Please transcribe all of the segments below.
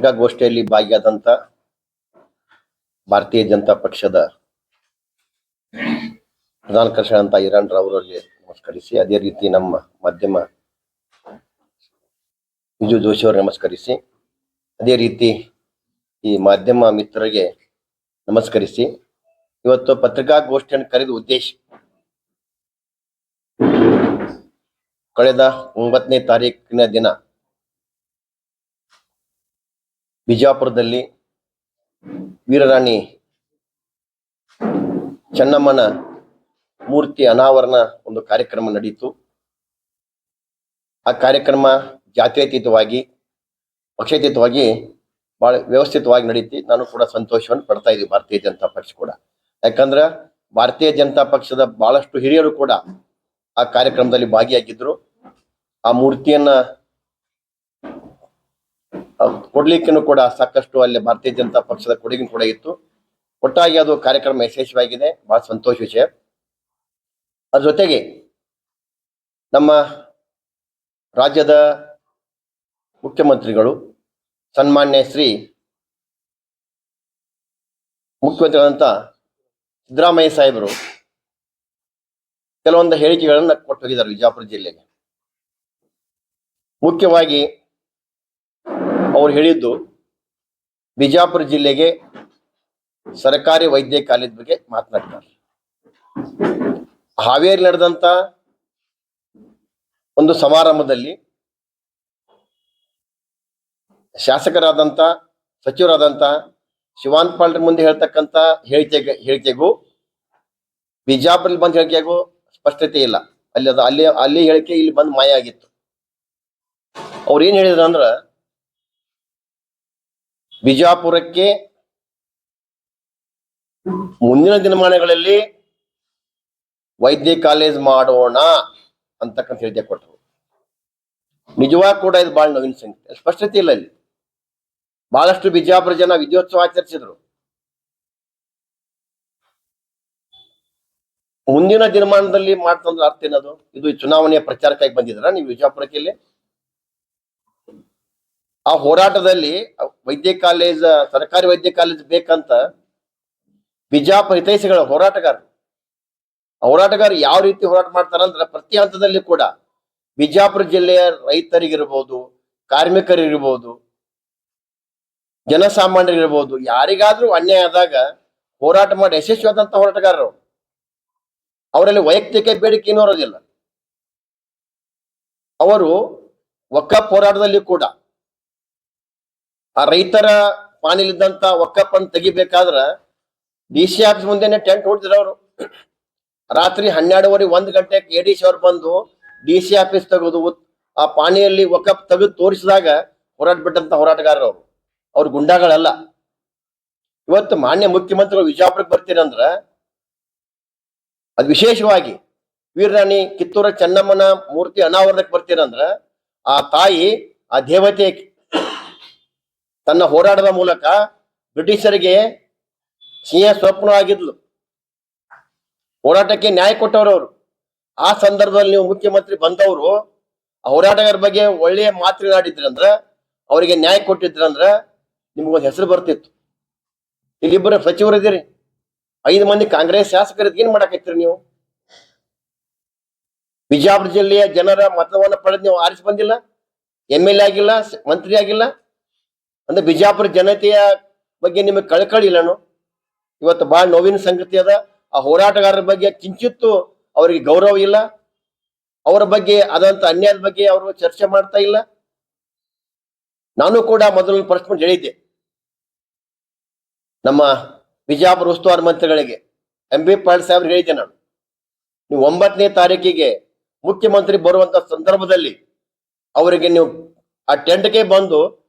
ಪತ್ರಿಕಾಗೋಷ್ಠಿಯಲ್ಲಿ ಭಾಗಿಯಾದಂತ ಭಾರತೀಯ ಜನತಾ ಪಕ್ಷದ ಪ್ರಧಾನ ಕಾರ್ಯದರ್ಶಿ ಈರಣ್ಣ ಅವರಿಗೆ ನಮಸ್ಕರಿಸಿ, ಅದೇ ರೀತಿ ನಮ್ಮ ಮಾಧ್ಯಮ ವಿಜು ಜೋಶಿ ಅವರು ನಮಸ್ಕರಿಸಿ, ಅದೇ ರೀತಿ ಈ ಮಾಧ್ಯಮ ಮಿತ್ರರಿಗೆ ನಮಸ್ಕರಿಸಿ, ಇವತ್ತು ಪತ್ರಿಕಾಗೋಷ್ಠಿಯನ್ನು ಕರೆದ ಉದ್ದೇಶ ಕಳೆದ 9ನೇ ತಾರೀಕಿನ ದಿನ ಬಿಜಾಪುರದಲ್ಲಿ ವೀರರಾಣಿ ಚೆನ್ನಮ್ಮನ ಮೂರ್ತಿ ಅನಾವರಣ ಒಂದು ಕಾರ್ಯಕ್ರಮ ನಡೆಯಿತು. ಆ ಕಾರ್ಯಕ್ರಮ ಜಾತ್ಯತೀತವಾಗಿ ಪಕ್ಷಾತೀತವಾಗಿ ಬಹಳ ವ್ಯವಸ್ಥಿತವಾಗಿ ನಡೀತಿ. ನಾನು ಕೂಡ ಸಂತೋಷವನ್ನು ಪಡ್ತಾ ಇದ್ದೀವಿ, ಭಾರತೀಯ ಜನತಾ ಪಕ್ಷ ಕೂಡ. ಯಾಕಂದ್ರೆ ಭಾರತೀಯ ಜನತಾ ಪಕ್ಷದ ಬಹಳಷ್ಟು ಹಿರಿಯರು ಕೂಡ ಆ ಕಾರ್ಯಕ್ರಮದಲ್ಲಿ ಭಾಗಿಯಾಗಿದ್ರು. ಆ ಮೂರ್ತಿಯನ್ನ ಕೊಡ್ಲಿಕ್ಕೂ ಕೂಡ ಸಾಕಷ್ಟು ಅಲ್ಲಿ ಭಾರತೀಯ ಜನತಾ ಪಕ್ಷದ ಕೊಡುಗೆ ಕೂಡ ಇತ್ತು. ಒಟ್ಟಾಗಿ ಅದು ಕಾರ್ಯಕ್ರಮ ಯಶಸ್ವಿಯಾಗಿದೆ, ಬಹಳ ಸಂತೋಷ ವಿಷಯ. ಅದ್ರ ಜೊತೆಗೆ ನಮ್ಮ ರಾಜ್ಯದ ಮುಖ್ಯಮಂತ್ರಿಗಳು ಸನ್ಮಾನ್ಯ ಶ್ರೀ ಮುಖ್ಯಮಂತ್ರಿಗಳಂತ ಸಿದ್ದರಾಮಯ್ಯ ಸಾಹೇಬರು ಕೆಲವೊಂದು ಹೇಳಿಕೆಗಳನ್ನ ಕೊಟ್ಟು ಹೋಗಿದ್ದಾರೆ ವಿಜಯಪುರ ಜಿಲ್ಲೆಗೆ. ಮುಖ್ಯವಾಗಿ ಅವ್ರು ಹೇಳಿದ್ದು ಬಿಜಾಪುರ ಜಿಲ್ಲೆಗೆ ಸರ್ಕಾರಿ ವೈದ್ಯ ಕಾಲೇಜ್ ಬಗ್ಗೆ ಮಾತನಾಡ್ತಾರೆ. ಹಾವೇರಿ ನಡೆದಂತ ಒಂದು ಸಮಾರಂಭದಲ್ಲಿ ಶಾಸಕರಾದಂತ ಸಚಿವರಾದಂತ ಶಿವಾನಂದ ಪಾಲ್ರ ಮುಂದೆ ಹೇಳ್ತಕ್ಕಂತ ಹೇಳಿಕೆಗೂ ಬಿಜಾಪುರಲ್ಲಿ ಬಂದ ಹೇಳಿಕೆಗೂ ಸ್ಪಷ್ಟತೆ ಇಲ್ಲ. ಅಲ್ಲಿ ಹೇಳಿಕೆ ಇಲ್ಲಿ ಬಂದು ಮಾಯ ಆಗಿತ್ತು. ಅವ್ರು ಏನ್ ಹೇಳಿದ್ರು ಅಂದ್ರ, ಬಿಜಾಪುರಕ್ಕೆ ಮುಂದಿನ ದಿನಮಾನಗಳಲ್ಲಿ ವೈದ್ಯ ಕಾಲೇಜ್ ಮಾಡೋಣ ಅಂತಕ್ಕಂಥ ಹೇಳಿಕೆ ಕೊಟ್ಟರು. ನಿಜವಾಗ ಕೂಡ ಇದು ಬಹಳ ನವೀನ ಸಂಗತಿ, ಸ್ಪಷ್ಟತೆ ಇಲ್ಲ. ಇಲ್ಲಿ ಬಹಳಷ್ಟು ಬಿಜಾಪುರ ಜನ ವಿಜಯೋತ್ಸವ ಆಚರಿಸಿದ್ರು. ಮುಂದಿನ ದಿನಮಾನದಲ್ಲಿ ಮಾಡ್ತಂದ್ರೆ ಅರ್ಥ ಏನದು? ಇದು ಚುನಾವಣೆಯ ಪ್ರಚಾರಕ್ಕಾಗಿ ಬಂದಿದ್ರ ನೀವು ವಿಜಾಪುರಕ್ಕೆ? ಇಲ್ಲಿ ಆ ಹೋರಾಟದಲ್ಲಿ ವೈದ್ಯ ಕಾಲೇಜ್, ಸರ್ಕಾರಿ ವೈದ್ಯ ಕಾಲೇಜ್ ಬೇಕಂತ ಬಿಜಾಪುರ ಹಿತೈಷಿಗಳ ಹೋರಾಟಗಾರರು ಯಾವ ರೀತಿ ಹೋರಾಟ ಮಾಡ್ತಾರಂದ್ರೆ, ಪ್ರತಿ ಹಂತದಲ್ಲಿ ಕೂಡ ಬಿಜಾಪುರ ಜಿಲ್ಲೆಯ ರೈತರಿಗಿರ್ಬೋದು, ಕಾರ್ಮಿಕರಿಗಿರ್ಬೋದು, ಜನಸಾಮಾನ್ಯರಿಗಿರ್ಬೋದು, ಯಾರಿಗಾದ್ರೂ ಅನ್ಯಾಯ ಆದಾಗ ಹೋರಾಟ ಮಾಡಿ ಯಶಸ್ವಿಯಾದಂತ ಹೋರಾಟಗಾರರು. ಅವರಲ್ಲಿ ವೈಯಕ್ತಿಕ ಬೇಡಿಕೆ ಏನೂ ಇರೋದಿಲ್ಲ. ಅವರು ವಕಫ್ ಹೋರಾಟದಲ್ಲಿ ಕೂಡ ಆ ರೈತರ ಪಾಣಿಲಿದ್ದಂತ ವಕಫ್ ಅನ್ನು ತೆಗಿಬೇಕಾದ್ರ DC ಆಫೀಸ್ ಮುಂದೆನೆ ಟೆಂಟ್ ಹೊಡೆದಿದ್ರು. ಅವರು ರಾತ್ರಿ 12:30 1 ಗಂಟೆಗೆ ADC ಅವ್ರು ಬಂದು DC ಆಫೀಸ್ ತೆಗೆದು ಆ ಪಾಣಿಯಲ್ಲಿ ವಕಫ್ ತೆಗೆದು ತೋರಿಸಿದಾಗ ಹೋರಾಟ ಬಿಟ್ಟಂತ ಹೋರಾಟಗಾರರು ಅವ್ರು ಗುಂಡಾಗಳಲ್ಲ. ಇವತ್ತು ಮಾನ್ಯ ಮುಖ್ಯಮಂತ್ರಿಗಳು ವಿಜಯಪುರಕ್ಕೆ ಬರ್ತೀರಂದ್ರ ಅದು ವಿಶೇಷವಾಗಿ ವೀರರಾಣಿ ಕಿತ್ತೂರ ಚೆನ್ನಮ್ಮನ ಮೂರ್ತಿ ಅನಾವರಣಕ್ಕೆ ಬರ್ತೀರಂದ್ರ ಆ ತಾಯಿ, ಆ ದೇವತೆ ತನ್ನ ಹೋರಾಟದ ಮೂಲಕ ಬ್ರಿಟಿಷರಿಗೆ ಸಿಂಹ ಸ್ವಪ್ನ ಆಗಿದ್ಲು. ಹೋರಾಟಕ್ಕೆ ನ್ಯಾಯ ಕೊಟ್ಟವರು ಅವರು. ಆ ಸಂದರ್ಭದಲ್ಲಿ ನೀವು ಮುಖ್ಯಮಂತ್ರಿ ಬಂದವರು ಆ ಹೋರಾಟಗಾರ ಬಗ್ಗೆ ಒಳ್ಳೆಯ ಮಾತನಾಡಿದ್ರಂದ್ರ, ಅವರಿಗೆ ನ್ಯಾಯ ಕೊಟ್ಟಿದ್ರಂದ್ರ ನಿಮ್ಗೊಂದು ಹೆಸರು ಬರ್ತಿತ್ತು. ಇಲ್ಲಿಬ್ಬರು ಸಚಿವರು ಇದ್ದೀರಿ, 5 ಮಂದಿ ಕಾಂಗ್ರೆಸ್ ಶಾಸಕರಿಗೆ ಏನ್ ಮಾಡಾಕತ್ತೀರಿ ನೀವು? ಬಿಜಾಪುರ ಜಿಲ್ಲೆಯ ಜನರ ಮತವನ್ನ ಪಡೆದು ನೀವು ಆರಿಸಿ ಬಂದಿಲ್ಲ, MLA ಆಗಿಲ್ಲ, ಮಂತ್ರಿ ಆಗಿಲ್ಲ ಅಂದ್ರೆ ಬಿಜಾಪುರ ಜನತೆಯ ಬಗ್ಗೆ ನಿಮಗೆ ಕಳಕಳಿ ಇಲ್ಲನು? ಇವತ್ತು ಬಹಳ ನೋವಿನ ಸಂಗತಿ ಅದ. ಆ ಹೋರಾಟಗಾರರ ಬಗ್ಗೆ ಕಿಂಚಿತ್ತು ಅವರಿಗೆ ಗೌರವ ಇಲ್ಲ. ಅವರ ಬಗ್ಗೆ ಆದಂತ ಅನ್ಯಾಯದ ಬಗ್ಗೆ ಅವರು ಚರ್ಚೆ ಮಾಡ್ತಾ ಇಲ್ಲ. ನಾನು ಕೂಡ ಮೊದಲ ಪ್ರಶ್ನೆ ಹೇಳಿದ್ದೆ ನಮ್ಮ ಬಿಜಾಪುರ ಉಸ್ತುವಾರಿ ಮಂತ್ರಿಗಳಿಗೆ, MB ಪಾಟೀಲ್ ಸಾಹೇಬ್ರು ಹೇಳಿದ್ದೆ ನಾನು, ನೀವು 9ನೇ ತಾರೀಕಿಗೆ ಮುಖ್ಯಮಂತ್ರಿ ಬರುವಂತ ಸಂದರ್ಭದಲ್ಲಿ ಅವರಿಗೆ ನೀವು ಆ ಟೆಂಟ್ಗೆ ಬಂದು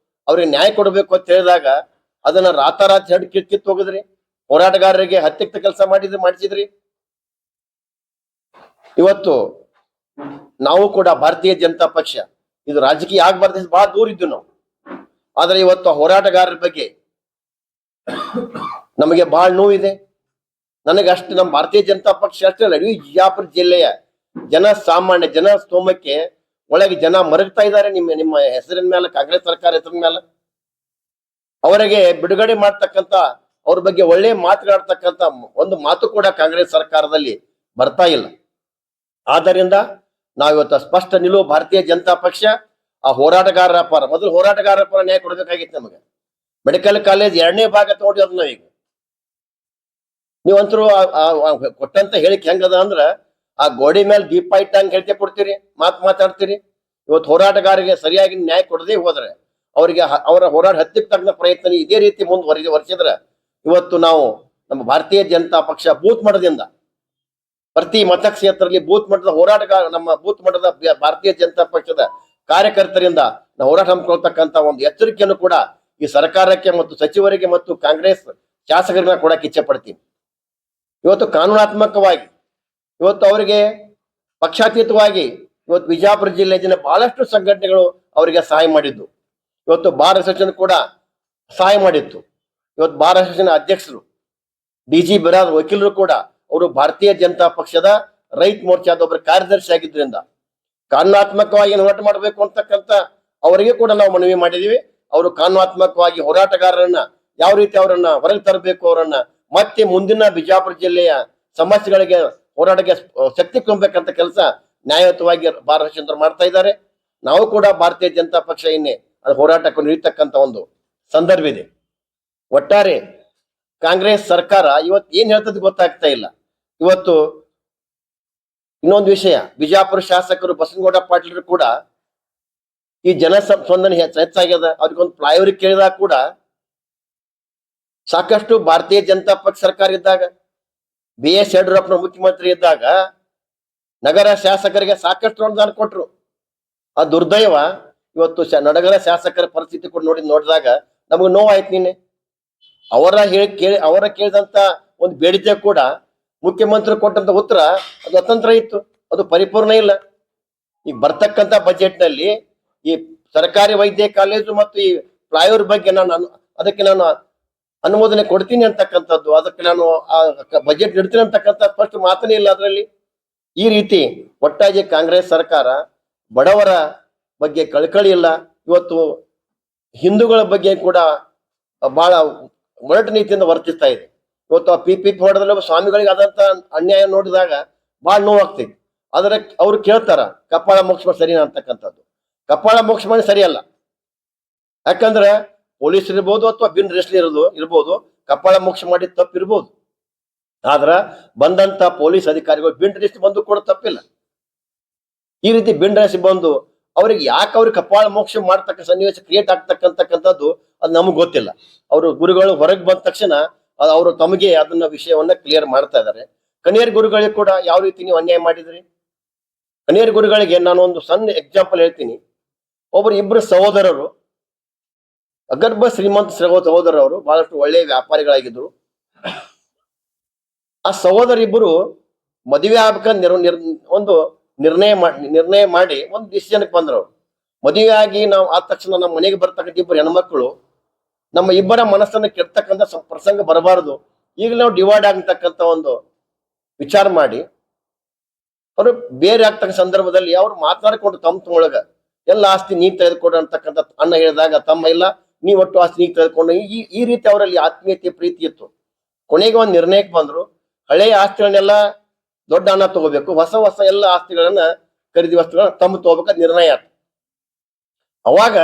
ಅವ್ರಿಗೆ ನ್ಯಾಯ ಕೊಡಬೇಕು ಅಂತ ಹೇಳಿದಾಗ ಅದನ್ನ ರಾತಾರಾತ್ರಿ ಹೆಡ್ ಕಿತ್ತು ಹೋಗಿದ್ರಿ. ಹೋರಾಟಗಾರರಿಗೆ ಹತ್ತಿಕ್ತ ಕೆಲಸ ಮಾಡಿಸಿದ್ರಿ. ಇವತ್ತು ನಾವು ಕೂಡ ಭಾರತೀಯ ಜನತಾ ಪಕ್ಷ ಇದು ರಾಜಕೀಯ ಆಗ್ಬಾರ್ದು, ಬಹಳ ದೂರ ಇದ್ದು ನಾವು. ಆದ್ರೆ ಇವತ್ತು ಹೋರಾಟಗಾರರ ಬಗ್ಗೆ ನಮಗೆ ಬಹಳ ನೋವಿದೆ. ನನಗೆ ಅಷ್ಟು ನಮ್ಮ ಭಾರತೀಯ ಜನತಾ ಪಕ್ಷ ಅಷ್ಟೇ ಅಲ್ಲ, ಇಡೀ ಬಿಜಾಪುರ ಜಿಲ್ಲೆಯ ಜನಸಾಮಾನ್ಯ ಜನ ಸ್ತೋಮಕ್ಕೆ ಒಳಗೆ ಜನ ಮರಗ್ತಾ ಇದ್ದಾರೆ ನಿಮ್ಮ ಹೆಸರಿನ ಮೇಲೆ, ಕಾಂಗ್ರೆಸ್ ಸರ್ಕಾರ ಹೆಸರಿನ ಮೇಲೆ. ಅವರಿಗೆ ಬಿಡುಗಡೆ ಮಾಡ್ತಕ್ಕಂತ ಅವ್ರ ಬಗ್ಗೆ ಒಳ್ಳೆ ಮಾತುಗಳಾಡ್ತಕ್ಕಂತ ಒಂದು ಮಾತು ಕೂಡ ಕಾಂಗ್ರೆಸ್ ಸರ್ಕಾರದಲ್ಲಿ ಬರ್ತಾ ಇಲ್ಲ. ಆದ್ದರಿಂದ ನಾವಿವತ್ತು ಸ್ಪಷ್ಟ ನಿಲುವು ಭಾರತೀಯ ಜನತಾ ಪಕ್ಷ ಆ ಹೋರಾಟಗಾರರ ಪರ, ಮೊದಲು ಹೋರಾಟಗಾರರ ಪರ ನ್ಯಾಯ ಕೊಡ್ಬೇಕಾಗಿತ್ತು ನಮಗೆ. ಮೆಡಿಕಲ್ ಕಾಲೇಜ್ 2ನೇ ಭಾಗ ತಗೊಂಡಿರೋದು ನಾವೀಗ. ನೀವಂತರೂ ಕೊಟ್ಟಂತ ಹೇಳಿಕೆ ಹೆಂಗದ ಅಂದ್ರ ಆ ಗೋಡೆ ಮೇಲೆ ದೀಪ ಇಟ್ಟಂಗೆ ಹೇಳಿಕೆ ಕೊಡ್ತೀರಿ, ಮಾತಾಡ್ತೀರಿ. ಇವತ್ತು ಹೋರಾಟಗಾರರಿಗೆ ಸರಿಯಾಗಿ ನ್ಯಾಯ ಕೊಡದೇ ಹೋದ್ರೆ ಅವರಿಗೆ ಅವರ ಹೋರಾಟ ಹತ್ತಿಕ್ಕೆ ತಕ್ಕ ಪ್ರಯತ್ನ ಇದೇ ರೀತಿ ಮುಂದುವರಿಸಿದ್ರೆ ಇವತ್ತು ನಾವು ನಮ್ಮ ಭಾರತೀಯ ಜನತಾ ಪಕ್ಷ ಬೂತ್ ಮಟ್ಟದಿಂದ ಪ್ರತಿ ಮತಕ್ಷೇತ್ರದಲ್ಲಿ ಬೂತ್ ಮಟ್ಟದ ಹೋರಾಟಗಾರ, ನಮ್ಮ ಬೂತ್ ಮಟ್ಟದ ಭಾರತೀಯ ಜನತಾ ಪಕ್ಷದ ಕಾರ್ಯಕರ್ತರಿಂದ ನಾವು ಹೋರಾಟ ಹಮ್ಮಿಕೊಳ್ತಕ್ಕಂತ ಒಂದು ಎಚ್ಚರಿಕೆಯನ್ನು ಕೂಡ ಈ ಸರ್ಕಾರಕ್ಕೆ ಮತ್ತು ಸಚಿವರಿಗೆ ಮತ್ತು ಕಾಂಗ್ರೆಸ್ ಶಾಸಕರಿಗೆ ಕೊಡಕ್ಕೆ ಇಚ್ಛೆ ಪಡ್ತೀನಿ. ಇವತ್ತು ಕಾನೂನಾತ್ಮಕವಾಗಿ ಇವತ್ತು ಅವರಿಗೆ ಪಕ್ಷಾತೀತವಾಗಿ ಇವತ್ತು ವಿಜಯಪುರ ಜಿಲ್ಲೆಯ ಬಹಳಷ್ಟು ಸಂಘಟನೆಗಳು ಅವರಿಗೆ ಸಹಾಯ ಮಾಡಿದ್ದು. ಇವತ್ತು ಬಾರ್ ಅಸೋಸಿಯೇಷನ್ ಕೂಡ ಸಹಾಯ ಮಾಡಿತ್ತು. ಇವತ್ತು ಬಾರ್ ಅಸೋಸಿಯೇಷನ್ ಅಧ್ಯಕ್ಷರು ಡಿಜಿ ಬಿರಾದ್ ವಕೀಲರು ಕೂಡ ಅವರು ಭಾರತೀಯ ಜನತಾ ಪಕ್ಷದ ರೈತ ಮೋರ್ಚಾದ ಒಬ್ಬರ ಕಾರ್ಯದರ್ಶಿ ಆಗಿದ್ದರಿಂದ ಕಾನೂನಾತ್ಮಕವಾಗಿ ಹೋರಾಟ ಮಾಡಬೇಕು ಅಂತಕ್ಕಂಥ ಅವರಿಗೆ ಕೂಡ ನಾವು ಮನವಿ ಮಾಡಿದೀವಿ. ಅವರು ಕಾನೂನಾತ್ಮಕವಾಗಿ ಹೋರಾಟಗಾರರನ್ನ ಯಾವ ರೀತಿ ಅವರನ್ನ ಹೊರಗೆ ತರಬೇಕು, ಅವರನ್ನ ಮತ್ತೆ ಮುಂದಿನ ಬಿಜಾಪುರ ಜಿಲ್ಲೆಯ ಸಮಸ್ಯೆಗಳಿಗೆ ಹೋರಾಟಕ್ಕೆ ಶಕ್ತಿ ತುಂಬಬೇಕಂತ ಕೆಲಸ ನ್ಯಾಯಯುತವಾಗಿ ಭಾರತ ಮಾಡ್ತಾ ಇದ್ದಾರೆ. ನಾವು ಕೂಡ ಭಾರತೀಯ ಜನತಾ ಪಕ್ಷ ಇನ್ನೇ ಅದು ಹೋರಾಟಕ್ಕೆ ನಿಲ್ತಕ್ಕಂತ ಒಂದು ಸಂದರ್ಭ ಇದೆ. ಒಟ್ಟಾರೆ ಕಾಂಗ್ರೆಸ್ ಸರ್ಕಾರ ಇವತ್ತು ಏನ್ ಹೇಳ್ತದೆ ಗೊತ್ತಾಗ್ತಾ ಇಲ್ಲ. ಇವತ್ತು ಇನ್ನೊಂದು ವಿಷಯ, ಬಿಜಾಪುರ ಶಾಸಕರು ಬಸನಗೌಡ ಪಾಟೀಲ್ ಕೂಡ ಈ ಜನಸ್ಪಂದನೆ ಹೆಚ್ಚಾಗ್ಯದ. ಅವ್ರಿಗೊಂದು ಫ್ಲೈಓವರ್ ಕೇಳಿದಾಗ ಕೂಡ ಸಾಕಷ್ಟು ಭಾರತೀಯ ಜನತಾ ಪಕ್ಷ ಸರ್ಕಾರ ಇದ್ದಾಗ, BS ಯಡಿಯೂರಪ್ಪನ ಮುಖ್ಯಮಂತ್ರಿ ಇದ್ದಾಗ ನಗರ ಶಾಸಕರಿಗೆ ಸಾಕಷ್ಟು ಅನುದಾನ ಕೊಟ್ರು. ಆ ದುರ್ದೈವ ಇವತ್ತು ನಗರ ಶಾಸಕರ ಪರಿಸ್ಥಿತಿ ಕೂಡ ನೋಡಿದಾಗ ನಮಗೆ ನೋವಾಯ್ತು. ನಿನ್ನೆ ಅವರ ಕೇಳಿದಂತ ಒಂದು ಬೇಡಿಕೆ ಕೂಡ ಮುಖ್ಯಮಂತ್ರಿ ಕೊಟ್ಟಂತ ಉತ್ತರ ಅದು ಅತಂತ್ರ ಇತ್ತು, ಅದು ಪರಿಪೂರ್ಣ ಇಲ್ಲ. ಈಗ ಬರ್ತಕ್ಕಂತ ಬಜೆಟ್ ನಲ್ಲಿ ಈ ಸರ್ಕಾರಿ ವೈದ್ಯ ಕಾಲೇಜು ಮತ್ತು ಈ ಫ್ಲೈಓವರ್ ಬಗ್ಗೆ ಅದಕ್ಕೆ ನಾನು ಅನುಮೋದನೆ ಕೊಡ್ತೀನಿ ಅಂತಕ್ಕಂಥದ್ದು, ಅದಕ್ಕೆ ನಾನು ಬಜೆಟ್ ಇಡ್ತೀನಿ ಅಂತಕ್ಕಂಥ ಸ್ಪಷ್ಟ ಮಾತನೇ ಇಲ್ಲ ಅದರಲ್ಲಿ. ಈ ರೀತಿ ಒಟ್ಟಾಗಿ ಕಾಂಗ್ರೆಸ್ ಸರ್ಕಾರ ಬಡವರ ಬಗ್ಗೆ ಕಳಕಳಿ ಇಲ್ಲ. ಇವತ್ತು ಹಿಂದೂಗಳ ಬಗ್ಗೆ ಕೂಡ ಬಹಳ ಒರಟು ನೀತಿಯಿಂದ ವರ್ತಿಸ್ತಾ ಇದೆ. ಇವತ್ತು ಆ PPP ಹೊಡೆದಲ್ಲಿ ಸ್ವಾಮಿಗಳಿಗೆ ಆದಂತ ಅನ್ಯಾಯ ನೋಡಿದಾಗ ಬಹಳ ನೋವಾಗ್ತೈತಿ. ಆದ್ರೆ ಅವ್ರು ಕೇಳ್ತಾರ ಕಪಾಳ ಮೋಕ್ಷ ಮಾಡಿ ಸರಿನಾ ಅಂತಕ್ಕಂಥದ್ದು. ಕಪಾಳ ಮೋಕ್ಷ ಮಾಡಿ ಸರಿಯಲ್ಲ. ಯಾಕಂದ್ರೆ ಪೊಲೀಸ್ ಇರ್ಬೋದು ಅಥವಾ ಬಿನ್ ರೆಸ್ಲಿ ಇರ್ಬೋದು, ಕಪಾಳ ಮೋಕ್ಷ ಮಾಡಿ ತಪ್ಪಿರ್ಬೋದು. ಆದ್ರ ಬಂದಂತ ಪೊಲೀಸ್ ಅಧಿಕಾರಿಗಳು ಬಿನ್ ರೆಸ್ಟ್ ಬಂದು ಕೂಡ ತಪ್ಪಿಲ್ಲ. ಈ ರೀತಿ ಬಿನ್ ರೆಸ್ಟ್ ಬಂದು ಅವ್ರಿಗೆ ಯಾಕೆ ಅವ್ರಿಗೆ ಕಪಾಳ ಮೋಕ್ಷ ಮಾಡ್ತಕ್ಕ ಸನ್ನಿವೇಶ ಕ್ರಿಯೇಟ್ ಆಗ್ತಕ್ಕಂಥದ್ದು ಅದು ನಮಗ್ ಗೊತ್ತಿಲ್ಲ. ಅವರು ಗುರುಗಳು ಹೊರಗೆ ಬಂದ ತಕ್ಷಣ ಅವರು ತಮಗೆ ಅದನ್ನ ವಿಷಯವನ್ನ ಕ್ಲಿಯರ್ ಮಾಡ್ತಾ ಇದ್ದಾರೆ. ಕಣಿಯರ್ ಗುರುಗಳಿಗೆ ಕೂಡ ಯಾವ ರೀತಿ ನೀವು ಅನ್ಯಾಯ ಮಾಡಿದ್ರಿ? ಕಣಿಯರ್ ಗುರುಗಳಿಗೆ ನಾನು ಒಂದು ಸಣ್ಣ ಎಕ್ಸಾಂಪಲ್ ಹೇಳ್ತೀನಿ. ಇಬ್ರು ಸಹೋದರರು, ಅಗರ್ಭ ಶ್ರೀಮಂತ ಸಹೋದರರು, ಬಹಳಷ್ಟು ಒಳ್ಳೆಯ ವ್ಯಾಪಾರಿಗಳಾಗಿದ್ರು. ಆ ಸಹೋದರಿಬ್ಬರು ಮದುವೆ ಆಗ್ಬೇಕಂತ ಒಂದು ನಿರ್ಣಯ ಮಾಡಿ ಒಂದು ಡಿಸಿಷನ್ಗೆ ಬಂದ್ರು. ಮದುವೆ ಆಗಿ ನಾವು ಆದ ತಕ್ಷಣ ನಮ್ಮ ಮನೆಗೆ ಬರ್ತಕ್ಕಂಥ ಇಬ್ಬರು ಹೆಣ್ಮಕ್ಳು ನಮ್ಮ ಇಬ್ಬರ ಮನಸ್ಸನ್ನು ಕೆಡ್ತಕ್ಕಂಥ ಪ್ರಸಂಗ ಬರಬಾರದು, ಈಗ ನಾವು ಡಿವೈಡ್ ಆಗ್ತಕ್ಕಂಥ ಒಂದು ವಿಚಾರ ಮಾಡಿ ಅವರು ಬೇರೆ ಆಗ್ತಕ್ಕ ಸಂದರ್ಭದಲ್ಲಿ ಅವ್ರು ಮಾತನಾಡಿಕೊಂಡು ತಮ್ಮೊಳಗ ಎಲ್ಲ ಆಸ್ತಿ ನೀ ತೆಗೆದುಕೊಡು ಅಂತಕ್ಕಂಥ ಅಣ್ಣ ಹೇಳಿದಾಗ ತಮ್ಮ ಇಲ್ಲ, ನೀ ಒಟ್ಟು ಆಸ್ತಿ ನೀ ತೆಗೆದುಕೊಂಡು ಈ ರೀತಿ ಅವರಲ್ಲಿ ಆತ್ಮೀಯತೆ ಪ್ರೀತಿ ಇತ್ತು. ಕೊನೆಗೆ ಒಂದು ನಿರ್ಣಯಕ್ಕೆ ಬಂದ್ರು, ಹಳೆಯ ಆಸ್ತಿಗಳನ್ನೆಲ್ಲ ದೊಡ್ಡ ಅಣ್ಣ ತಗೋಬೇಕು, ಹೊಸ ಎಲ್ಲ ಆಸ್ತಿಗಳನ್ನ ಖರೀದಿ ವಸ್ತುಗಳನ್ನ ತಮ್ಮ ತಗೋಬೇಕಂತ ನಿರ್ಣಯ ಆಯ್ತು. ಅವಾಗ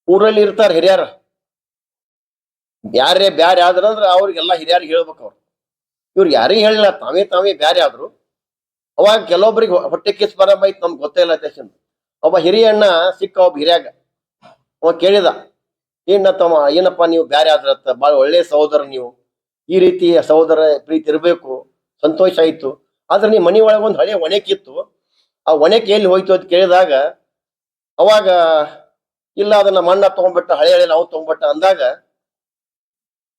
ಊರಲ್ಲಿ ಇರ್ತಾರ ಹಿರಿಯರ, ಯಾರೇ ಬ್ಯಾರೆ ಆದ್ರಂದ್ರ ಅವ್ರಿಗೆಲ್ಲ ಹಿರಿಯರಿಗೆ ಹೇಳ್ಬೇಕು. ಇವ್ರು ಯಾರಿಗೆ ಹೇಳಿಲ್ಲ, ತಾವೇ ಬ್ಯಾರೆ ಆದ್ರು. ಅವಾಗ ಕೆಲವೊಬ್ರಿಗೆ ಹೊಟ್ಟೆ ಕಿಸ್ ಬರಂಬ ಐತ್, ನಮ್ಗೆ ಗೊತ್ತೇ ಇಲ್ಲ. ಒಬ್ಬ ಹಿರಿಯ ಅಣ್ಣ ಸಿಕ್ಕ ಒಬ್ಬ ಹಿರಿಯಾಗ, ಅವ ಕೇಳಿದ, ಏನಪ್ಪ ನೀವು ಬ್ಯಾರೆ ಆದ್ರತ್ತ, ಬಹಳ ಒಳ್ಳೆ ಸಹೋದರ ನೀವು, ಈ ರೀತಿ ಸಹೋದರ ಪ್ರೀತಿ ಇರ್ಬೇಕು, ಸಂತೋಷ ಆಯ್ತು. ಆದ್ರೆ ನೀ ಮನಿ ಒಳಗೆ ಒಂದು ಹಳೆ ಒಣೆಕಿತ್ತು, ಆ ಒಣೆಕೆ ಎಲ್ಲಿ ಹೋಯ್ತು ಅಂತ ಕೇಳಿದಾಗ ಅವಾಗ ಇಲ್ಲ ಅದನ್ನ ಮಣ್ಣ ತಗೊಂಡ್ಬಿಟ್ಟ, ಹಳೆ ನಾವು ತಗೊಂಡ್ಬಿಟ್ಟ ಅಂದಾಗ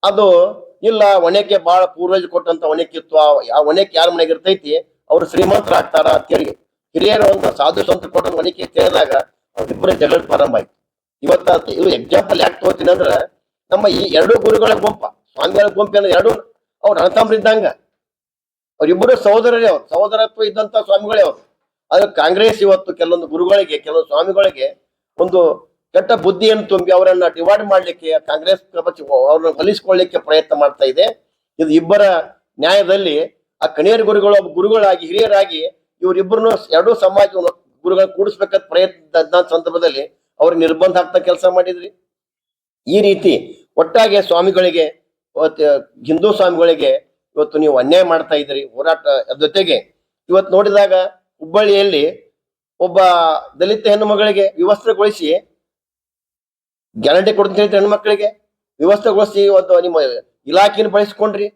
ಅದು ಇಲ್ಲ, ಒಣೆಕೆ ಬಹಳ ಪೂರ್ವಜ ಕೊಟ್ಟಂತ ಒಣೆಕಿತ್ತು, ಆ ಒಣೆಕೆ ಯಾರ ಮನೆಗೆ ಇರ್ತೈತಿ ಅವ್ರು ಶ್ರೀಮಂತರ ಆಗ್ತಾರ ಅಂತೇಳಿ ಹಿರಿಯರ ಒಂದು ಸಾಧು ಸಂತ ಕೊಟ್ಟ ಒಣೆಕೆ ಕೇಳಿದಾಗ ಅವ್ರಿಬ್ಬರ ಜಗಳ ಪ್ರಾರಂಭ ಆಯ್ತು. ಇವು ಎಕ್ಸಾಂಪಲ್ ಯಾಕೆ ತಗೋತೀನಿ ಅಂದ್ರ ನಮ್ಮ ಈ ಎರಡು ಗುರುಗಳ ಗುಂಪ, ಸ್ವಾಮಿಗಳ ಗುಂಪು ಅಂದ್ರೆ ಎರಡು ಅವ್ರು ಅಣತಂಬ್ರಿದ್ದಂಗ, ಅವ್ರಿಬ್ಬರು ಸಹೋದರರೇ, ಅವ್ರು ಸಹೋದರತ್ವ ಇದ್ದಂತ ಸ್ವಾಮಿಗಳೇ ಅವ್ರು. ಆದ್ರೆ ಕಾಂಗ್ರೆಸ್ ಇವತ್ತು ಕೆಲವೊಂದು ಗುರುಗಳಿಗೆ, ಕೆಲವೊಂದು ಸ್ವಾಮಿಗಳಿಗೆ ಒಂದು ಕೆಟ್ಟ ಬುದ್ಧಿಯನ್ನು ತುಂಬಿ ಅವರನ್ನ ಡಿವೈಡ್ ಮಾಡ್ಲಿಕ್ಕೆ ಕಾಂಗ್ರೆಸ್ ಅವ್ರನ್ನ ಒಲಿಸ್ಕೊಳ್ಳಿಕ್ಕೆ ಪ್ರಯತ್ನ ಮಾಡ್ತಾ ಇದೆ. ಇದು ಇಬ್ಬರ ನ್ಯಾಯದಲ್ಲಿ ಆ ಕಣಿಯರ್ ಗುರುಗಳು ಗುರುಗಳಾಗಿ ಹಿರಿಯರಾಗಿ ಇವರಿಬ್ಬರನ್ನು ಎರಡೂ ಸಮಾಜ ಗುರುಗಳ ಕೂಡಿಸ್ಬೇಕಂತ ಪ್ರಯತ್ನ ಸಂದರ್ಭದಲ್ಲಿ ಅವ್ರಿಗೆ ನಿರ್ಬಂಧ ಹಾಕ್ತಾ ಕೆಲಸ ಮಾಡಿದ್ರಿ. ಈ ರೀತಿ ಒಟ್ಟಾಗಿ ಸ್ವಾಮಿಗಳಿಗೆ ಹಿಂದೂ ಸ್ವಾಮಿಗಳಿಗೆ ಇವತ್ತು ನೀವು ಅನ್ಯಾಯ ಮಾಡ್ತಾ ಇದ್ರಿ. ಹೋರಾಟ ಜೊತೆಗೆ ಇವತ್ತು ನೋಡಿದಾಗ ಹುಬ್ಬಳ್ಳಿಯಲ್ಲಿ ಒಬ್ಬ ದಲಿತ ಹೆಣ್ಣು ಮಗಳಿಗೆ ವ್ಯವಸ್ಥೆಗೊಳಿಸಿ ಗ್ಯಾರಂಟಿ ಕೊಡ್ತೀನಿ ಹೇಳ್ತೀರಿ, ಹೆಣ್ಮಕ್ಳಿಗೆ ವ್ಯವಸ್ಥೆಗೊಳಿಸಿ ಇವತ್ತು ನಿಮ್ಮ ಇಲಾಖೆಯನ್ನು ಬಳಸ್ಕೊಂಡ್ರಿ.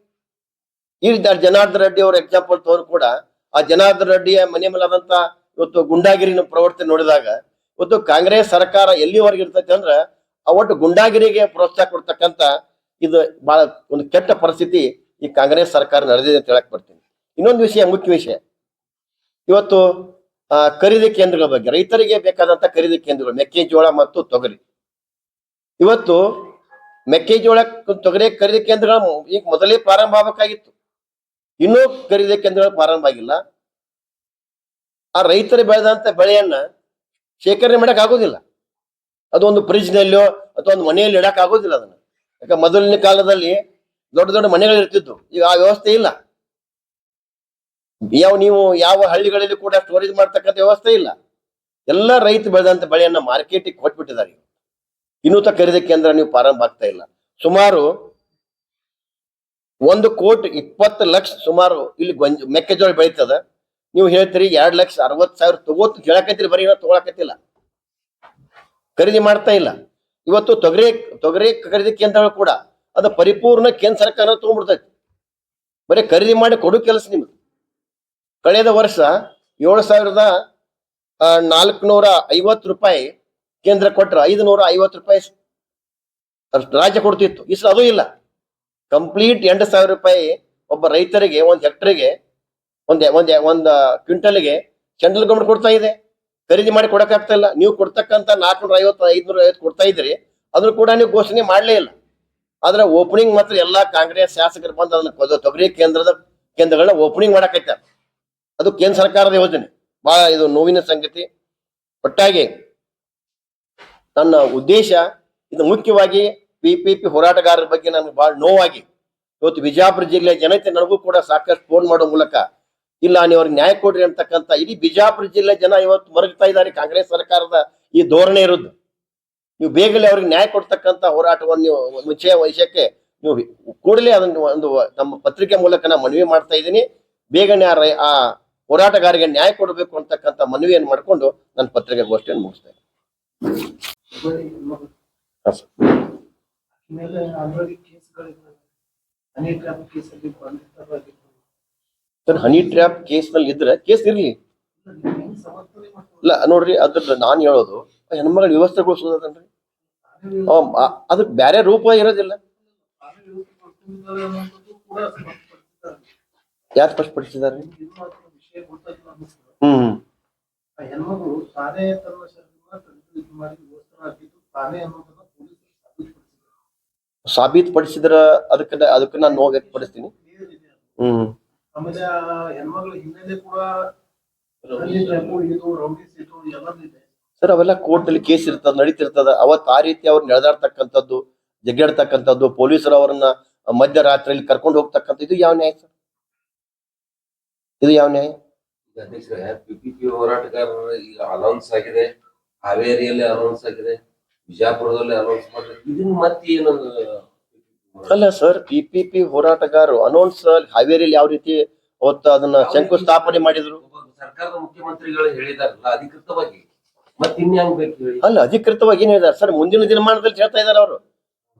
ಈ ರೀತಿ ಜನಾರ್ದನ್ ರೆಡ್ಡಿ ಅವ್ರ ಎಕ್ಸಾಂಪಲ್ ತಗೊಂಡು ಕೂಡ ಆ ಜನಾರ್ದನ್ ರೆಡ್ಡಿಯ ಮನೆ ಮೇಲಾದಂತ ಇವತ್ತು ಗುಂಡಾಗಿರಿನ ಪ್ರವೃತ್ತಿ ನೋಡಿದಾಗ ಇವತ್ತು ಕಾಂಗ್ರೆಸ್ ಸರ್ಕಾರ ಎಲ್ಲಿವರೆಗೆ ಇರ್ತೈತಿ ಅಂದ್ರ ಒಟ್ಟು ಗುಂಡಾಗಿರಿಗೆ ಪ್ರೋತ್ಸಾಹ ಕೊಡ್ತಕ್ಕಂತ ಇದು ಬಹಳ ಒಂದು ಕೆಟ್ಟ ಪರಿಸ್ಥಿತಿ ಈ ಕಾಂಗ್ರೆಸ್ ಸರ್ಕಾರ ನಡೆದಿದೆ ಅಂತ ಹೇಳಕ್ ಬರ್ತೀನಿ. ಇನ್ನೊಂದು ವಿಷಯ, ಮುಖ್ಯ ವಿಷಯ, ಇವತ್ತು ಖರೀದಿ ಕೇಂದ್ರಗಳ ಬಗ್ಗೆ, ರೈತರಿಗೆ ಬೇಕಾದಂತ ಖರೀದಿ ಕೇಂದ್ರಗಳು ಮೆಕ್ಕೆಜೋಳ ಮತ್ತು ತೊಗರಿ. ಇವತ್ತು ಮೆಕ್ಕೆಜೋಳ ತೊಗರಿ ಖರೀದಿ ಕೇಂದ್ರಗಳು ಈಗ ಮೊದಲೇ ಪ್ರಾರಂಭ ಆಗಬೇಕಾಗಿತ್ತು, ಇನ್ನೂ ಖರೀದಿ ಕೇಂದ್ರಗಳು ಪ್ರಾರಂಭ ಆಗಿಲ್ಲ. ಆ ರೈತರು ಬೆಳೆದಂತ ಬೆಳೆಯನ್ನ ಶೇಖರಣೆ ಮಾಡಕ್ ಆಗೋದಿಲ್ಲ. ಅದೊಂದು ಫ್ರಿಜ್ ನಲ್ಲೋ ಅಥವಾ ಒಂದು ಮನೆಯಲ್ಲಿ ಇಡಕ್ ಆಗೋದಿಲ್ಲ ಅದನ್ನ. ಯಾಕೆ ಮೊದಲಿನ ಕಾಲದಲ್ಲಿ ದೊಡ್ಡ ದೊಡ್ಡ ಮನೆಗಳು ಇರ್ತಿದ್ವು, ಈಗ ಆ ವ್ಯವಸ್ಥೆ ಇಲ್ಲ. ನೀವು ಯಾವ ಹಳ್ಳಿಗಳಲ್ಲಿ ಕೂಡ ಸ್ಟೋರೇಜ್ ಮಾಡ್ತಕ್ಕಂಥ ವ್ಯವಸ್ಥೆ ಇಲ್ಲ. ಎಲ್ಲ ರೈತ ಬೆಳೆದಂತ ಬೆಳೆಯನ್ನ ಮಾರ್ಕೆಟಿಗೆ ಕೊಟ್ಬಿಟ್ಟಿದ್ದಾರೆ. ಇನ್ನೂ ಖರೀದಿ ಕೇಂದ್ರ ನೀವು ಪ್ರಾರಂಭ ಆಗ್ತಾ ಇಲ್ಲ. ಸುಮಾರು 1,20,00,000 ಸುಮಾರು ಇಲ್ಲಿ ಮೆಕ್ಕೆಜೋಳ ಬೆಳೀತದ. ನೀವು ಹೇಳ್ತೀರಿ 2,60,000 ತಗೋತ್ ಕೇಳಕತ್ತೀರಿ, ಬರೀ ತಗೊಳಕತ್ತಿಲ್ಲ, ಖರೀದಿ ಮಾಡ್ತಾ ಇಲ್ಲ. ಇವತ್ತು ತೊಗರಿ ಖರೀದಿ ಕೇಂದ್ರಗಳು ಕೂಡ ಅದು ಪರಿಪೂರ್ಣ ಕೇಂದ್ರ ಸರ್ಕಾರ ತಗೊಂಡ್ಬಿಡ್ತೈತಿ. ಬರೀ ಖರೀದಿ ಮಾಡಿ ಕೊಡು ಕೆಲಸ ನಿಮ್ದು. ಕಳೆದ ವರ್ಷ 7,450 ರೂಪಾಯಿ ಕೇಂದ್ರ ಕೊಟ್ರ 550 ರೂಪಾಯಿ ರಾಜ್ಯ ಕೊಡ್ತಿತ್ತು. ಈ ಸಲ ಅದು ಇಲ್ಲ. ಕಂಪ್ಲೀಟ್ 8,000 ರೂಪಾಯಿ ಒಬ್ಬ ರೈತರಿಗೆ ಒಂದ್ ಹೆಕ್ಟರ್ಗೆ ಒಂದ್ ಕ್ವಿಂಟಲ್ಗೆ ಸೆಂಟ್ರಲ್ ಗೌರ್ಮೆಂಟ್ ಕೊಡ್ತಾ ಇದೆ. ಖರೀದಿ ಮಾಡಿ ಕೊಡಕ್ಕಾಗ್ತಾ ಇಲ್ಲ. ನೀವು ಕೊಡ್ತಕ್ಕಂತ 450, 550 ಕೊಡ್ತಾ ಇದ್ರಿ, ಅದನ್ನು ಕೂಡ ನೀವು ಘೋಷಣೆ ಮಾಡ್ಲೇ ಇಲ್ಲ. ಆದ್ರೆ ಓಪನಿಂಗ್ ಮಾತ್ರ ಎಲ್ಲಾ ಕಾಂಗ್ರೆಸ್ ಶಾಸಕರು ಬಂದು ಅದನ್ನ ತೊಗರಿ ಕೇಂದ್ರಗಳನ್ನ ಓಪನಿಂಗ್ ಮಾಡಕೈತಾರ. ಅದು ಕೇಂದ್ರ ಸರ್ಕಾರದ ಯೋಜನೆ. ಬಹಳ ಇದು ನೋವಿನ ಸಂಗತಿ. ಒಟ್ಟಾಗಿ ನನ್ನ ಉದ್ದೇಶ ಇದು ಮುಖ್ಯವಾಗಿ PPP ಹೋರಾಟಗಾರರ ಬಗ್ಗೆ ನಮ್ಗೆ ಬಹಳ ನೋವಾಗಿ ಇವತ್ತು ಬಿಜಾಪುರ ಜಿಲ್ಲೆಯ ಜನತೆ ನನಗೂ ಕೂಡ ಸಾಕಷ್ಟು ಫೋನ್ ಮಾಡೋ ಮೂಲಕ ಇಲ್ಲ ನೀವು ಅವ್ರಿಗೆ ನ್ಯಾಯ ಕೊಡ್ರಿ ಅಂತಕ್ಕಂಥ ಇಡೀ ಬಿಜಾಪುರ ಜಿಲ್ಲೆ ಜನ ಇವತ್ತು ಮರಗ್ತಾ ಇದ್ದಾರೆ ಕಾಂಗ್ರೆಸ್ ಸರ್ಕಾರದ ಈ ಧೋರಣೆ ಇರುವುದು. ನೀವು ಬೇಗಲೇ ಅವ್ರಿಗೆ ನ್ಯಾಯ ಕೊಡ್ತಕ್ಕಂಥ ಹೋರಾಟವನ್ನು ನೀವು ವಿಷಯಕ್ಕೆ ನೀವು ಕೂಡಲೇ ಅದನ್ನು ಒಂದು ನಮ್ಮ ಪತ್ರಿಕೆ ಮೂಲಕ ನಾನು ಮನವಿ ಮಾಡ್ತಾ ಇದ್ದೀನಿ. ಬೇಗನೆ ಆ ಹೋರಾಟಗಾರರಿಗೆ ನ್ಯಾಯ ಕೊಡಬೇಕು ಅಂತಕ್ಕಂಥ ಮನವಿಯನ್ನು ಮಾಡಿಕೊಂಡು ನನ್ನ ಪತ್ರಿಕೆ ಗೋಷ್ಠಿಯನ್ನು ಮುಗಿಸ್ತೇನೆ. ಸರ್, ಹನಿ ಟ್ರ್ಯಾಪ್ ಕೇಸ್ ನಲ್ಲಿ ಇದ್ರೆ ಕೇಸ್ ಇರ್ಲಿ. ಇಲ್ಲ ನೋಡ್ರಿ, ಅದ್ರ ನಾನು ಹೇಳೋದು ಹೆಣ್ಮಗಳ ವ್ಯವಸ್ಥೆಗೊಳಿಸೋದನ್ರಿ, ಅದಕ್ಕೆ ಬೇರೆ ರೂಪ ಇರೋದಿಲ್ಲ. ಯಾರು ಸ್ಪಷ್ಟಪಡಿಸಿದ್ದಾರೆ? ಸಾಬೀತು ಪಡಿಸಿದ್ರ ಅದಕ್ಕೆ ನಾನು ನೋವು ವ್ಯಕ್ತಪಡಿಸ್ತೀನಿ. ಆಮೇಲೆ ಹೆಣ್ಮಕ್ಳ ಹಿನ್ನೆಲೆ ಕೂಡ ಸರ್ ಅವೆಲ್ಲ ಕೋರ್ಟ್ ನಲ್ಲಿ ಕೇಸ್ ಇರ್ತದ, ನಡೀತಿರ್ತದ. ಅವತ್ತು ಆ ರೀತಿ ಅವ್ರು ನಡೆದಾಡ್ತಕ್ಕಂಥದ್ದು, ಜಗ್ಗಾಡ್ತಕ್ಕಂಥದ್ದು, ಪೊಲೀಸರು ಅವರನ್ನ ಮಧ್ಯರಾತ್ರಿಯಲ್ಲಿ ಕರ್ಕೊಂಡು ಹೋಗ್ತಕ್ಕಂಥ ಇದು ಯಾವ ನ್ಯಾಯ ಸರ್? ಇದು ಯಾವ ನ್ಯಾಯ? PPP ಹೋರಾಟಗಾರರ ಈಗ ಅನೌನ್ಸ್ ಆಗಿದೆ, ಹಾವೇರಿಯಲ್ಲಿ ಅನೌನ್ಸ್ ಆಗಿದೆ, ಬಿಜಾಪುರದಲ್ಲಿ ಅನೌನ್ಸ್ ಮಾಡಿದ್ರೆ ಇದನ್ನ ಮತ್ತೆ ಏನೊಂದು ಅಲ್ಲ ಸರ್, PPP ಹೋರಾಟಗಾರರು ಅನೌನ್ಸ್ ಹಾವೇರಿಯಲ್ಲಿ ಯಾವ ರೀತಿ ಅವತ್ತು ಅದನ್ನ ಶಂಕುಸ್ಥಾಪನೆ ಮಾಡಿದ್ರು? ಸರ್ಕಾರದ ಮುಖ್ಯಮಂತ್ರಿಗಳು ಹೇಳಿದಾರಲ್ಲ ಅಧಿಕೃತವಾಗಿ, ಮತ್ತೆ ಇನ್ಯಾಂಗ್ ಬೇಕು ಹೇಳಿ? ಅಲ್ಲ, ಅಧಿಕೃತವಾಗಿ ಏನ್ ಹೇಳಿದಾರೆ ಸರ್? ಮುಂದಿನ ದಿನಮಾನದಲ್ಲಿ ಹೇಳ್ತಾ ಇದಾರೆ ಅವರು.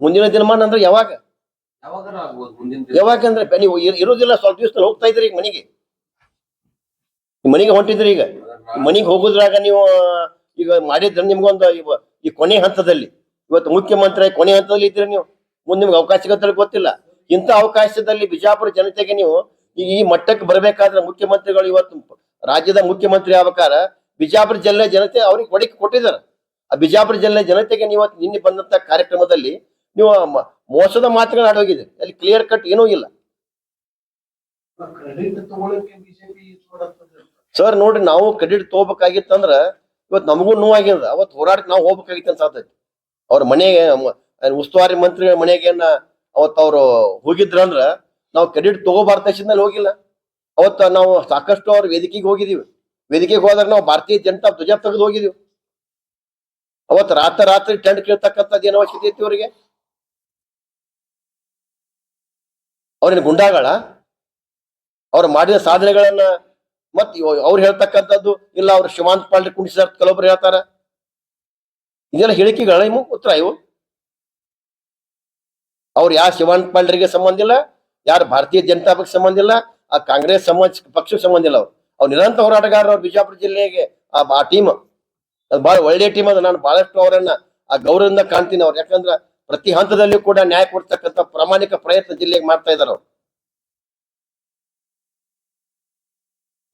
ಮುಂದಿನ ದಿನಮಾನ ಅಂದ್ರೆ ಯಾವಾಗ? ಯಾವಾಗಾರ ಆಗ್ಬೋದು ಮುಂದಿನ ಯಾವಾಗಂದ್ರೆ ನೀವು ಇರೋದಿಲ್ಲ, ಸ್ವಲ್ಪ ದಿವಸ ಹೋಗ್ತಾ ಇದ್ರಿ ಈಗ ಮನೆಗೆ ಹೊಂಟಿದ್ರಿ. ಈಗ ಮನೆಗೆ ಹೋಗುದ್ರಾಗ ನೀವು ಈಗ ಮಾಡಿದ್ರೆ ನಿಮ್ಗೊಂದು ಈ ಕೊನೆ ಹಂತದಲ್ಲಿ ಇವತ್ತು ಮುಖ್ಯಮಂತ್ರಿ ಕೊನೆ ಹಂತದಲ್ಲಿ ಇದ್ರಿ ನೀವು. ಮುಂದೆ ನಿಮ್ಗೆ ಅವಕಾಶ ಸಿಗತ್ತೆ ಗೊತ್ತಿಲ್ಲ. ಇಂಥ ಅವಕಾಶದಲ್ಲಿ ಬಿಜಾಪುರ ಜನತೆಗೆ ನೀವು ಈ ಮಟ್ಟಕ್ಕೆ ಬರಬೇಕಾದ್ರೆ ಮುಖ್ಯಮಂತ್ರಿಗಳು ಇವತ್ತು ರಾಜ್ಯದ ಮುಖ್ಯಮಂತ್ರಿ ಆಗ್ಬೇಕಾರ ಬಿಜಾಪುರ ಜಿಲ್ಲೆ ಜನತೆ ಅವ್ರಿಗೆ ಕೊಡಿಕೆ ಕೊಟ್ಟಿದ್ದಾರೆ. ಆ ಬಿಜಾಪುರ ಜಿಲ್ಲೆ ಜನತೆಗೆ ನೀವು ನಿನ್ನೆ ಬಂದಂತ ಕಾರ್ಯಕ್ರಮದಲ್ಲಿ ನೀವು ಮೋಸದ ಮಾತುಗಳನ್ನ ಆಡೋಗಿದ್ದೀರಿ. ಅಲ್ಲಿ ಕ್ಲಿಯರ್ ಕಟ್ ಏನೂ ಇಲ್ಲ ಸರ್. ನೋಡ್ರಿ, ನಾವು ಕ್ರೆಡಿಟ್ ತಗೋಬೇಕಾಗಿತ್ತಂದ್ರ ಇವತ್ತು ನಮಗೂ ನೋವಾಗ್ಯದ. ಅವತ್ತು ಹೋರಾಟಕ್ಕೆ ನಾವು ಹೋಗ್ಬೇಕಾಗಿತ್ತು ಅನ್ಸಾತೈತಿ. ಅವ್ರ ಮನೆಗೆ ಉಸ್ತುವಾರಿ ಮಂತ್ರಿ ಮನೆಗೆ ಅವತ್ತು ಅವ್ರು ಹೋಗಿದ್ರಂದ್ರ ನಾವು ಕ್ರೆಡಿಟ್ ತಗೋಬಾರ್ದ ಮೇಲೆ ಹೋಗಿಲ್ಲ. ಅವತ್ತ ನಾವು ಸಾಕಷ್ಟು ಅವ್ರ ವೇದಿಕೆಗೆ ಹೋಗಿದೀವಿ. ವೇದಿಕೆಗೆ ಹೋದಾಗ ನಾವು ಭಾರತೀಯ ಜನತಾ ಧ್ವಜ ತೆಗೆದು ಹೋಗಿದೀವಿ. ಅವತ್ತು ರಾತ್ರಿ ಟೆಂಟ್ ಕೇಳ್ತಕ್ಕಂಥದ್ದು ಏನು ಅವಶ್ಯಕತೆ ಐತಿ ಅವರಿಗೆ? ಅವ್ರೇನು ಗುಂಡಾಗಳ? ಅವ್ರು ಮಾಡಿದ ಸಾಧನೆಗಳನ್ನ ಮತ್ ಅವ್ರು ಹೇಳ್ತಕ್ಕಂಥದ್ದು ಇಲ್ಲ, ಅವ್ರು ಶಿವಾಂತ್ ಪಾಲ್ರಿ ಕುಣಿಸಿದ ಕೆಲವೊಬ್ರು ಹೇಳ್ತಾರ. ಇದೆಲ್ಲ ಹೇಳಿಕೆಗಳ ಇವು ಉತ್ತರ ಇವು. ಅವ್ರು ಯಾರು ಶಿವಾಂತ್ ಪಾಲ್ರಿಗೆ ಸಂಬಂಧ ಇಲ್ಲ, ಯಾರು ಭಾರತೀಯ ಜನತಾ ಪಕ್ಷ ಸಂಬಂಧ ಇಲ್ಲ, ಆ ಕಾಂಗ್ರೆಸ್ ಪಕ್ಷಕ್ಕೆ ಸಂಬಂಧ ಇಲ್ಲ. ಅವ್ರು ನಿರಂತರ ಹೋರಾಟಗಾರರು. ಅವ್ರು ಬಿಜಾಪುರ ಜಿಲ್ಲೆಗೆ ಆ ಟೀಮ್ ಅದು ಬಹಳ ಒಳ್ಳೆಯ ಟೀಮ್ ಅದ. ನಾನು ಬಹಳಷ್ಟು ಅವರನ್ನ ಆ ಗೌರವದಿಂದ ಕಾಣ್ತೀನಿ. ಅವ್ರು ಯಾಕಂದ್ರ ಪ್ರತಿ ಹಂತದಲ್ಲಿಯೂ ಕೂಡ ನ್ಯಾಯ ಕೊಡ್ತಕ್ಕಂಥ ಪ್ರಾಮಾಣಿಕ ಪ್ರಯತ್ನ ಜಿಲ್ಲೆಗೆ ಮಾಡ್ತಾ ಇದಾರೆ ಅವ್ರು.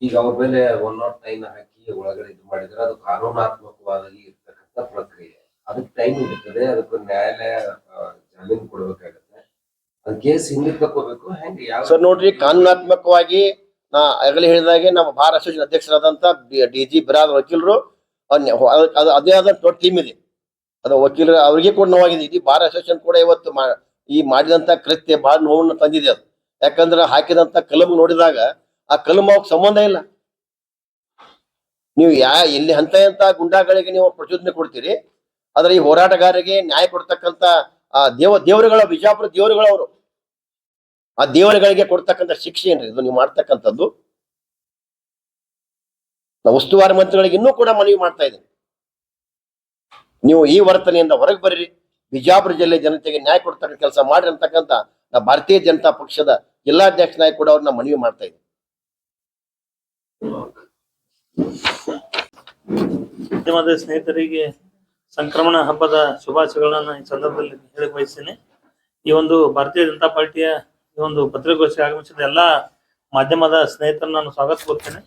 ಈಗ ಅವ್ರ ಮೇಲೆ 109 ಹಾಕಿ ಒಳಗಡೆ ಇದು ಮಾಡಿದ್ರೆ ಅದು ಕಾನೂನಾತ್ಮಕವಾಗಿ ಇರ್ತಕ್ಕಂಥ ಪ್ರಕ್ರಿಯೆ. ಅದಕ್ಕೆ ಟೈಮ್ ಇರ್ತದೆ. ಅದಕ್ಕೆ ನ್ಯಾಯಾಲಯ ಜಾಮೀನು ಕೊಡ್ಬೇಕಾಗತ್ತೆ. ಅದ್ ಕೇಸ್ ಹಿಂದೆ ತಕೋಬೇಕು. ಹೆಂಗೆ ಯಾವ ಸರ್ ನೋಡ್ರಿ, ಕಾನೂನಾತ್ಮಕವಾಗಿ ನಾ ಆಗಲೇ ಹೇಳಿದಾಗೆ ನಮ್ಮ ಬಾರ್ ಅಸೋಸಿಯೇಷನ್ ಅಧ್ಯಕ್ಷರಾದಂತ DG ಬಿರಾದ್ ವಕೀಲರು ಅದೇ ಆದ ದೊಡ್ಡ ಟೀಮ್ ಇದೆ. ಅದು ವಕೀಲರು ಅವ್ರಿಗೆ ಕೂಡ ನೋವಾಗಿದೆ. ಇಡೀ ಬಾರ್ ಅಸೋಸಿಯೇಷನ್ ಕೂಡ ಇವತ್ತು ಈ ಮಾಡಿದಂತ ಕೃತ್ಯ ಬಹಳ ನೋವನ್ನು ತಂದಿದೆ. ಅದು ಯಾಕಂದ್ರೆ ಹಾಕಿದಂತ ಕಲಮ್ ನೋಡಿದಾಗ ಆ ಕಲಮ್ ಅವಕ್ಕೆ ಸಂಬಂಧ ಇಲ್ಲ. ನೀವು ಎಲ್ಲಿ ಎಂತ ಗುಂಡಾಗಳಿಗೆ ನೀವು ಪ್ರಚೋದನೆ ಕೊಡ್ತೀರಿ, ಆದ್ರೆ ಈ ಹೋರಾಟಗಾರರಿಗೆ ನ್ಯಾಯ ಕೊಡ್ತಕ್ಕಂತ ಆ ದೇವರುಗಳ ಬಿಜಾಪುರ ದೇವರುಗಳು ಅವರು. ಆ ದೇವರುಗಳಿಗೆ ಕೊಡ್ತಕ್ಕಂಥ ಶಿಕ್ಷೆ ಏನ್ರಿ ಇದು ನೀವು ಮಾಡ್ತಕ್ಕಂಥದ್ದು? ನಾವು ಉಸ್ತುವಾರಿ ಮಂತ್ರಿಗಳಿಗೆ ಇನ್ನೂ ಕೂಡ ಮನವಿ ಮಾಡ್ತಾ ಇದ್ದೀನಿ, ನೀವು ಈ ವರ್ತನೆಯಿಂದ ಹೊರಗೆ ಬರ್ರಿ, ಬಿಜಾಪುರ ಜಿಲ್ಲೆ ಜನತೆಗೆ ನ್ಯಾಯ ಕೊಡ್ತಕ್ಕ ಕೆಲಸ ಮಾಡ್ರಿ ಅಂತಕ್ಕಂಥ ನಾ ಭಾರತೀಯ ಜನತಾ ಪಕ್ಷದ ಜಿಲ್ಲಾಧ್ಯಕ್ಷನಾಗಿ ಕೂಡ ಅವ್ರನ್ನ ಮನವಿ ಮಾಡ್ತಾ ಇದ್ದೀನಿ. ಮಾಧ್ಯಮದ ಸ್ನೇಹಿತರಿಗೆ ಸಂಕ್ರಮಣ ಹಬ್ಬದ ಶುಭಾಶಯಗಳನ್ನ ಈ ಸಂದರ್ಭದಲ್ಲಿ ಹೇಳಿ ಬಯಸ್ತೇನೆ. ಈ ಒಂದು ಭಾರತೀಯ ಜನತಾ ಪಾರ್ಟಿಯ ಈ ಒಂದು ಪತ್ರಿಕಾಗೋಷ್ಠಿಗೆ ಆಗಮಿಸಿದ ಎಲ್ಲಾ ಮಾಧ್ಯಮದ ಸ್ನೇಹಿತರನ್ನ ನಾನು ಸ್ವಾಗತ ಕೊಡ್ತೇನೆ.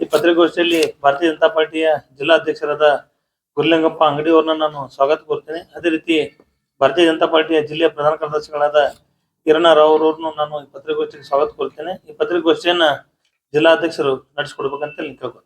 ಈ ಪತ್ರಿಕಾಗೋಷ್ಠಿಯಲ್ಲಿ ಭಾರತೀಯ ಜನತಾ ಪಾರ್ಟಿಯ ಜಿಲ್ಲಾಧ್ಯಕ್ಷರಾದ ಗುರುಲಿಂಗಪ್ಪ ಅಂಗಡಿಯವ್ರನ್ನ ನಾನು ಸ್ವಾಗತ ಕೊಡ್ತೇನೆ. ಅದೇ ರೀತಿ ಭಾರತೀಯ ಜನತಾ ಪಾರ್ಟಿಯ ಜಿಲ್ಲೆಯ ಪ್ರಧಾನ ಕಾರ್ಯದರ್ಶಿಗಳಾದ ಕಿರಣ ರಾವ್ ಅವರನ್ನು ನಾನು ಈ ಪತ್ರಿಕಾಗೋಷ್ಠಿಗೆ ಸ್ವಾಗತ ಕೊಡ್ತೇನೆ. ಈ ಪತ್ರಿಕಾಗೋಷ್ಠಿಯನ್ನ ಜಿಲ್ಲಾಧ್ಯಕ್ಷರು ನಡೆಸಿಕೊಡ್ಬೇಕಂತ ಕೇಳ್ಕೊಳ್ತೇನೆ.